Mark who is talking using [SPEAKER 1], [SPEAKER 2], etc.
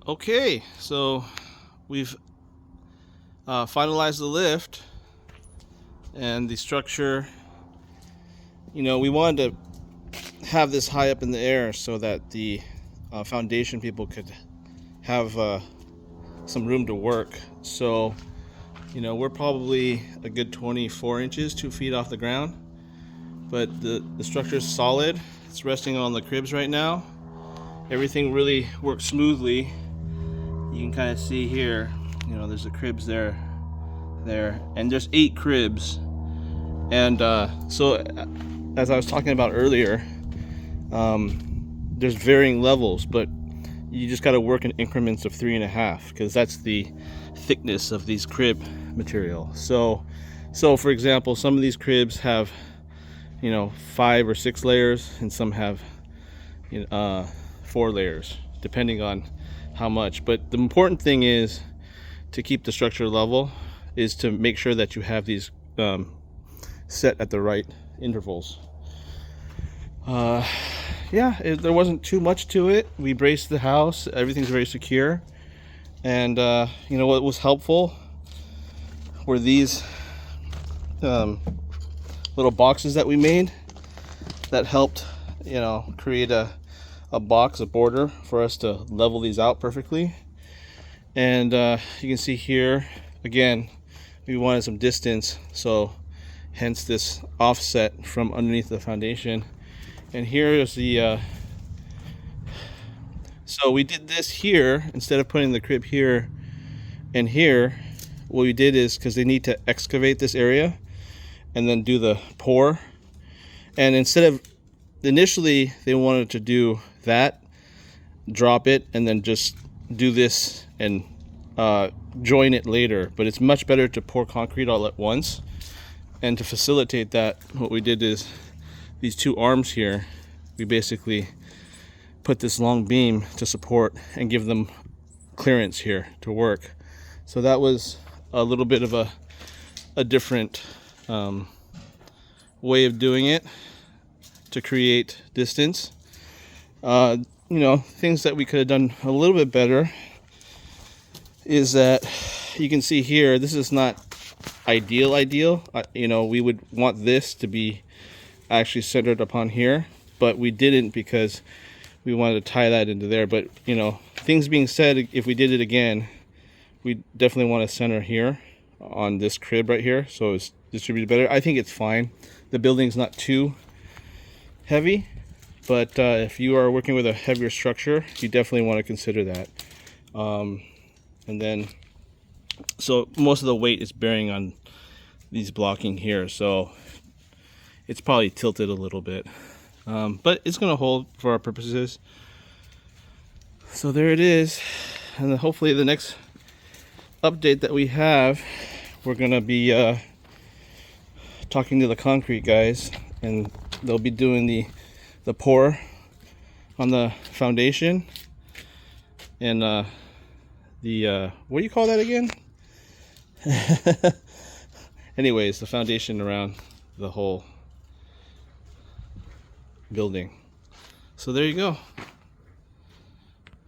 [SPEAKER 1] Okay, so we've finalized the lift and the structure. You know, we wanted to have this high up in the air so that the foundation people could have some room to work. So, you know, we're probably a good 24 inches, 2 feet off the ground, but the structure is solid. It's resting on the cribs right now. Everything really works smoothly. You can kind of see here, you know, there's the cribs there, and there's 8 cribs. And so, as I was talking about earlier, there's varying levels, but you just got to work in increments of 3.5 because that's the thickness of these crib material. So for example, some of these cribs have, you know, 5 or 6 layers, and some have 4 layers, depending on how much. But the important thing is to keep the structure level, is to make sure that you have these set at the right intervals. There wasn't too much to it. We braced the house, everything's very secure. And you know what was helpful were these little boxes that we made that helped, you know, create a box, a border for us to level these out perfectly. And you can see here again, we wanted some distance, so hence this offset from underneath the foundation. And here is the so we did this here instead of putting the crib here and here. What we did is, because they need to excavate this area and then do the pour, and instead of initially they wanted to do that, drop it, and then just do this and join it later. But it's much better to pour concrete all at once. And to facilitate that, what we did is these 2 arms here, we basically put this long beam to support and give them clearance here to work. So that was a little bit of a different way of doing it to create distance. You know, things that we could have done a little bit better is that you can see here, this is not ideal. You know, we would want this to be actually centered upon here, but we didn't because we wanted to tie that into there. But, you know, things being said, if we did it again, we definitely want to center here on this crib right here, so it's distributed better. I think it's fine. The building's not too heavy, but if you are working with a heavier structure, you definitely want to consider that. And then, so most of the weight is bearing on these blocking here, so it's probably tilted a little bit, but it's going to hold for our purposes. So there it is. And then hopefully the next update that we have, we're going to be talking to the concrete guys, and they'll be doing the pour on the foundation and the what do you call that again? Anyways, the foundation around the whole building. So there you go.